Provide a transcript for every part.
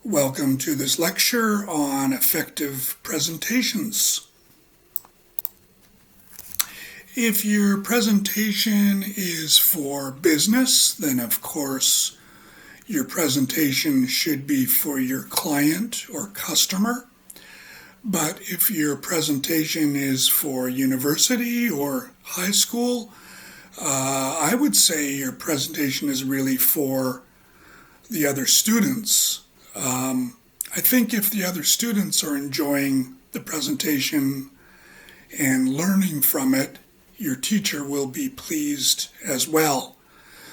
Welcome to this lecture on effective presentations. If your presentation is for business, then of course your presentation should be for your client or customer. But if your presentation is for university or high school, I would say your presentation is really for the other students. I think if the other students are enjoying the presentation and learning from it, your teacher will be pleased as well.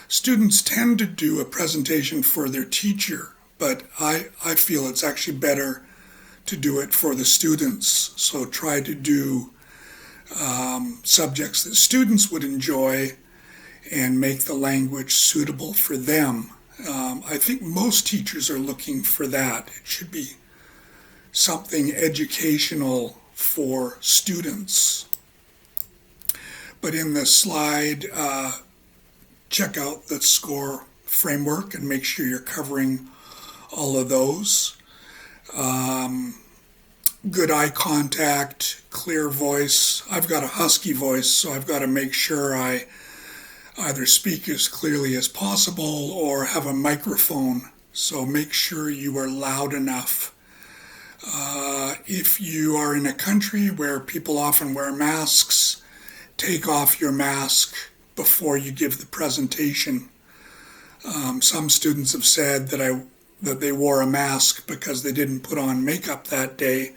Students tend to do a presentation for their teacher, but I feel it's actually better to do it for the students. So try to do subjects that students would enjoy and make the language suitable for them. I think most teachers are looking for that. It should be something educational for students. But in the slide, check out the SCORE framework and make sure you're covering all of those. Good eye contact, clear voice. I've got a husky voice, so I've got to make sure I either speak as clearly as possible or have a microphone. So make sure you are loud enough. If you are in a country where people often wear masks, take off your mask before you give the presentation. Some students have said that they wore a mask because they didn't put on makeup that day.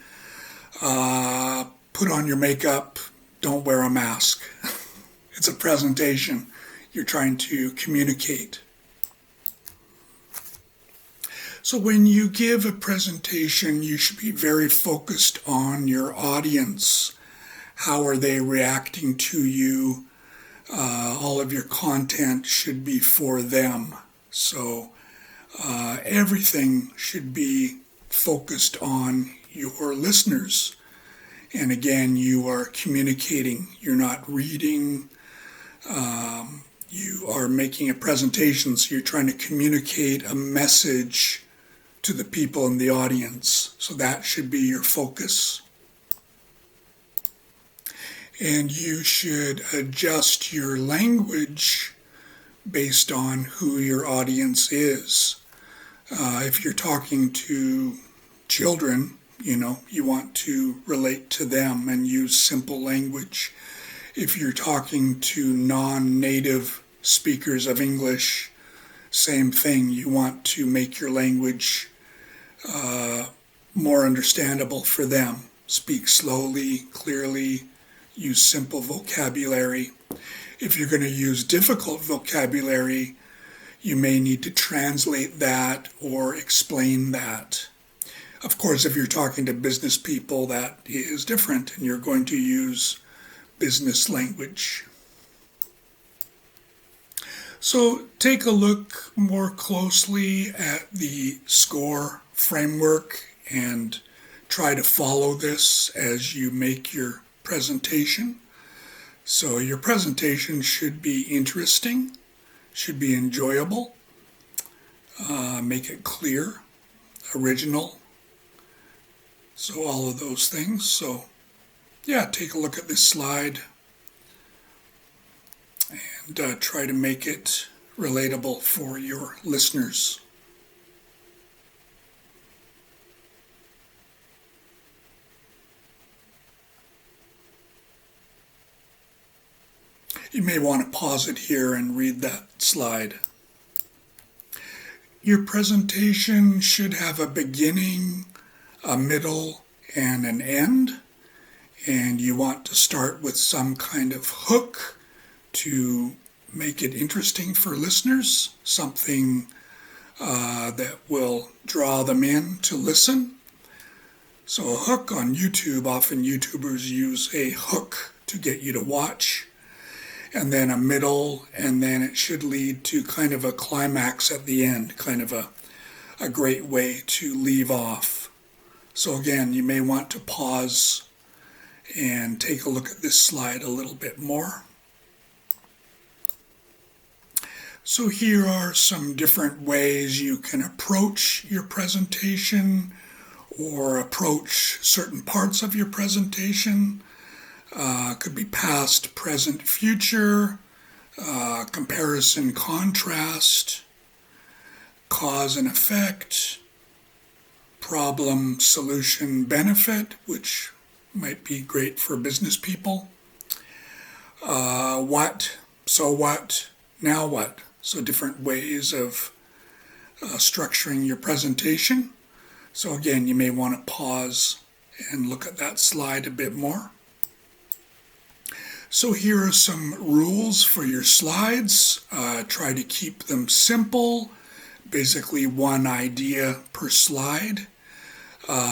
Put on your makeup, don't wear a mask. It's a presentation. You're trying to communicate. So when you give a presentation, you should be very focused on your audience. How are they reacting to you? All of your content should be for them. So everything should be focused on your listeners. And again, you are communicating. You're not reading. You are making a presentation, so you're trying to communicate a message to the people in the audience. So that should be your focus. And you should adjust your language based on who your audience is. If you're talking to children, you want to relate to them and use simple language. If you're talking to non-native speakers of English, same thing. You want to make your language more understandable for them. Speak slowly, clearly, use simple vocabulary. If you're going to use difficult vocabulary, you may need to translate that or explain that. Of course, if you're talking to business people, that is different, and you're going to use business language. So take a look more closely at the SCORE framework and try to follow this as you make your presentation. So your presentation should be interesting, should be enjoyable, make it clear, original. So all of those things. So yeah, take a look at this slide and try to make it relatable for your listeners. You may want to pause it here and read that slide. Your presentation should have a beginning, a middle, and an end. And you want to start with some kind of hook to make it interesting for listeners, something that will draw them in to listen. So a hook on YouTube, often YouTubers use a hook to get you to watch, and then a middle, and then it should lead to kind of a climax at the end, kind of a great way to leave off. So again, you may want to pause and take a look at this slide a little bit more. So here are some different ways you can approach your presentation or approach certain parts of your presentation. Could be past, present, future, comparison, contrast, cause and effect, problem, solution, benefit, which might be great for business people. What, so what, now what? So different ways of structuring your presentation. So again, you may want to pause and look at that slide a bit more. So here are some rules for your slides. Try to keep them simple, basically one idea per slide.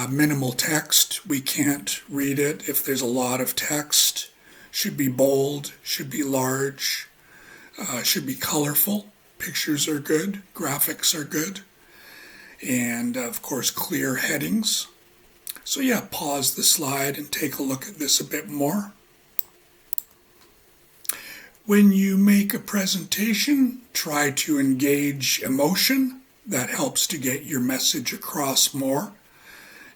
Minimal text, we can't read it if there's a lot of text. Should be bold, should be large, should be colorful. Pictures are good, graphics are good, and of course clear headings. So yeah, pause the slide and take a look at this a bit more. When you make a presentation, try to engage emotion. That helps to get your message across more.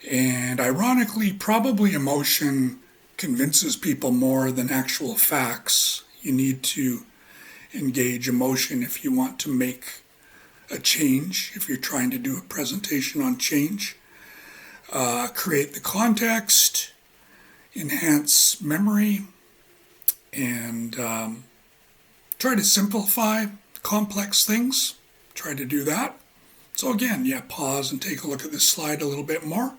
And ironically, probably emotion convinces people more than actual facts. You need to engage emotion if you want to make a change, if you're trying to do a presentation on change. Create the context, enhance memory, and try to simplify complex things. Try to do that. So again, yeah, pause and take a look at this slide a little bit more.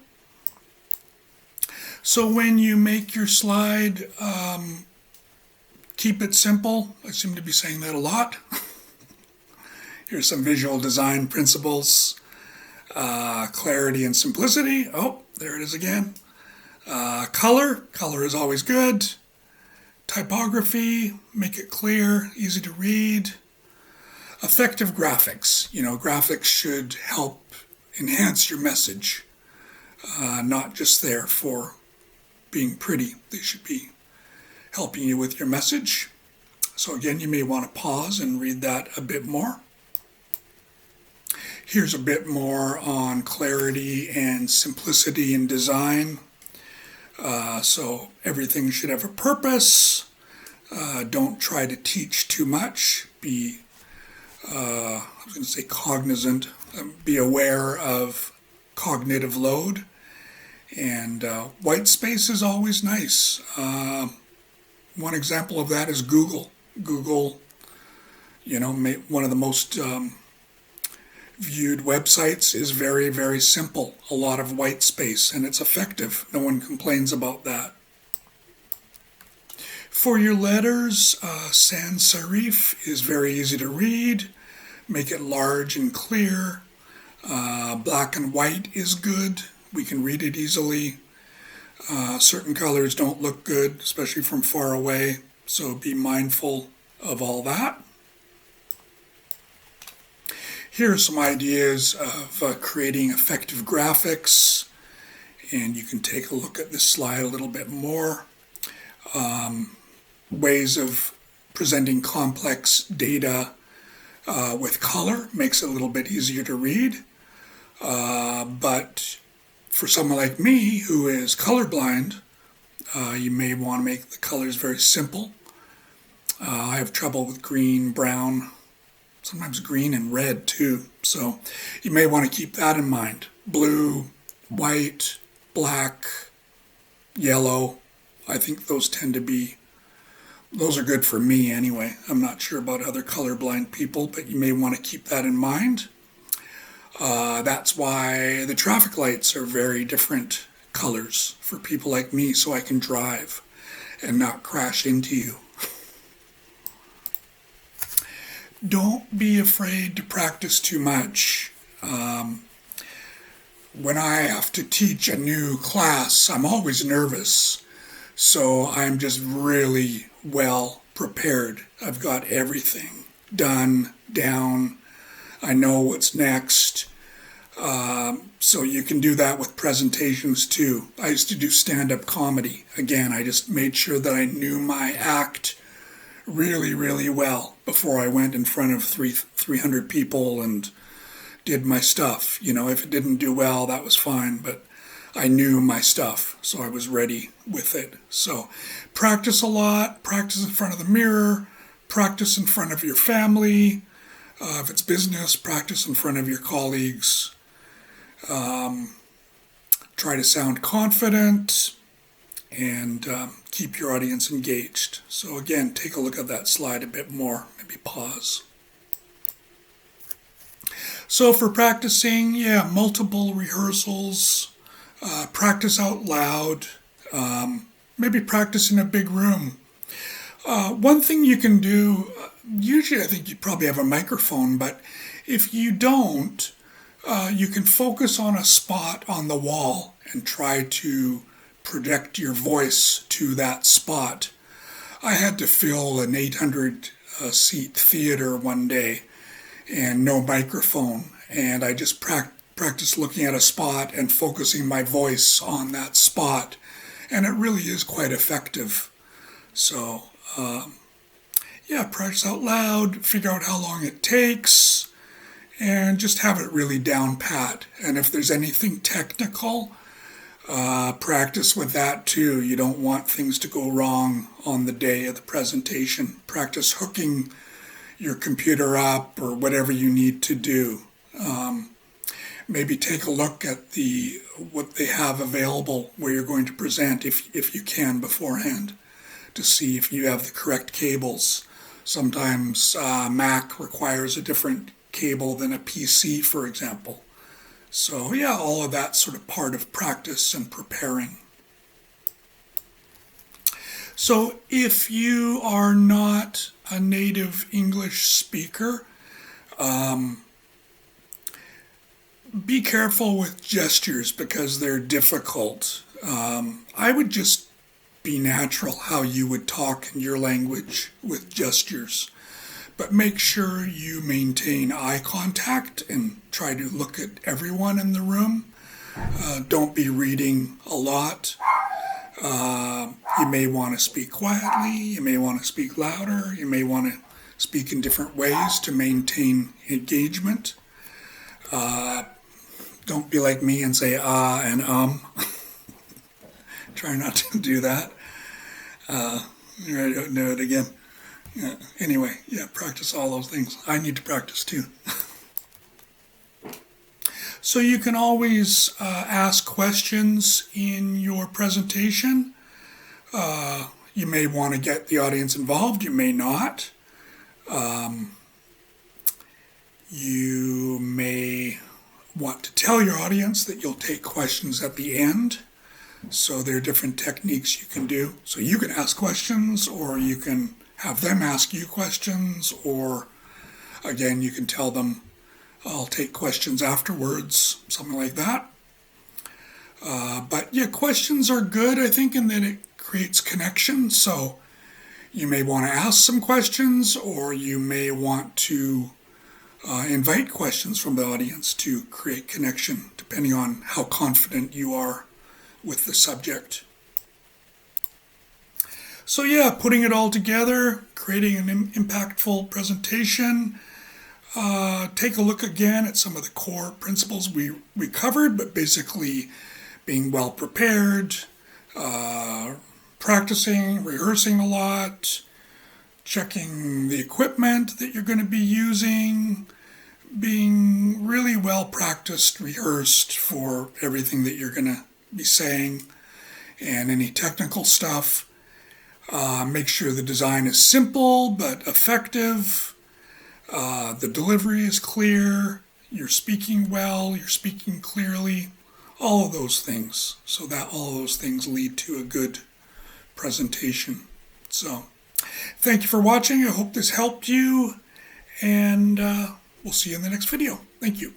So when you make your slide, keep it simple. I seem to be saying that a lot. Here's some visual design principles. Clarity and simplicity. Oh, there it is again. Color is always good. Typography, make it clear, easy to read. Effective graphics. Graphics should help enhance your message, not just there for being pretty. They should be helping you with your message. So again, you may want to pause and read that a bit more. Here's a bit more on clarity and simplicity in design. So everything should have a purpose. Don't try to teach too much. Be, cognizant. Be aware of cognitive load. And white space is always nice. One example of that is Google. Google, one of the most viewed websites is very, very simple. A lot of white space, and it's effective. No one complains about that. For your letters, sans serif is very easy to read. Make it large and clear. Black and white is good. We can read it easily. Certain colors don't look good, especially from far away, so be mindful of all that. Here are some ideas of creating effective graphics, and you can take a look at this slide a little bit more. Ways of presenting complex data with color makes it a little bit easier to read, but for someone like me who is colorblind, you may want to make the colors very simple. I have trouble with green, brown, sometimes green and red too. So you may want to keep that in mind. Blue, white, black, yellow. I think those are good for me anyway. I'm not sure about other colorblind people, but you may want to keep that in mind. That's why the traffic lights are very different colors for people like me, so I can drive and not crash into you. Don't be afraid to practice too much. When I have to teach a new class, I'm always nervous, so I'm just really well prepared. I've got everything done, down. I know what's next. So you can do that with presentations too. I used to do stand-up comedy. Again, I just made sure that I knew my act really, really well before I went in front of 300 people and did my stuff. If it didn't do well, that was fine, but I knew my stuff, so I was ready with it. So practice a lot, practice in front of the mirror, practice in front of your family. If it's business, practice in front of your colleagues. Try to sound confident and keep your audience engaged. So again, take a look at that slide a bit more, maybe pause. So for practicing, multiple rehearsals, practice out loud, maybe practice in a big room. One thing you can do, usually I think you probably have a microphone, but if you don't, you can focus on a spot on the wall and try to project your voice to that spot. I had to fill an 800-seat theater one day and no microphone, and I just practiced looking at a spot and focusing my voice on that spot, and it really is quite effective. So, practice out loud, figure out how long it takes, and just have it really down pat. And if there's anything technical, practice with that too. You don't want things to go wrong on the day of the presentation. Practice hooking your computer up or whatever you need to do. Maybe take a look at what they have available where you're going to present if you can beforehand, to see if you have the correct cables. Sometimes Mac requires a different cable than a PC, for example. So all of that's sort of part of practice and preparing. So if you are not a native English speaker, be careful with gestures because they're difficult. I would just be natural how you would talk in your language with gestures. But make sure you maintain eye contact and try to look at everyone in the room. Don't be reading a lot. You may want to speak quietly. You may want to speak louder. You may want to speak in different ways to maintain engagement. Don't be like me and say and Try not to do that. I don't know it again. Anyway, practice all those things. I need to practice too. So you can always ask questions in your presentation. You may want to get the audience involved. You may not. You may want to tell your audience that you'll take questions at the end. So there are different techniques you can do. So you can ask questions, or you can have them ask you questions, or again, you can tell them, I'll take questions afterwards, something like that. But questions are good, I think, in that it creates connection. So you may want to ask some questions, or you may want to invite questions from the audience to create connection, depending on how confident you are with the subject. So putting it all together, creating an impactful presentation. Take a look again at some of the core principles we covered, but basically being well prepared, practicing, rehearsing a lot, checking the equipment that you're going to be using, being really well practiced, rehearsed for everything that you're going to be saying, and any technical stuff. Make sure the design is simple but effective. The delivery is clear. You're speaking well. You're speaking clearly. All of those things. So that all of those things lead to a good presentation. So thank you for watching. I hope this helped you. And we'll see you in the next video. Thank you.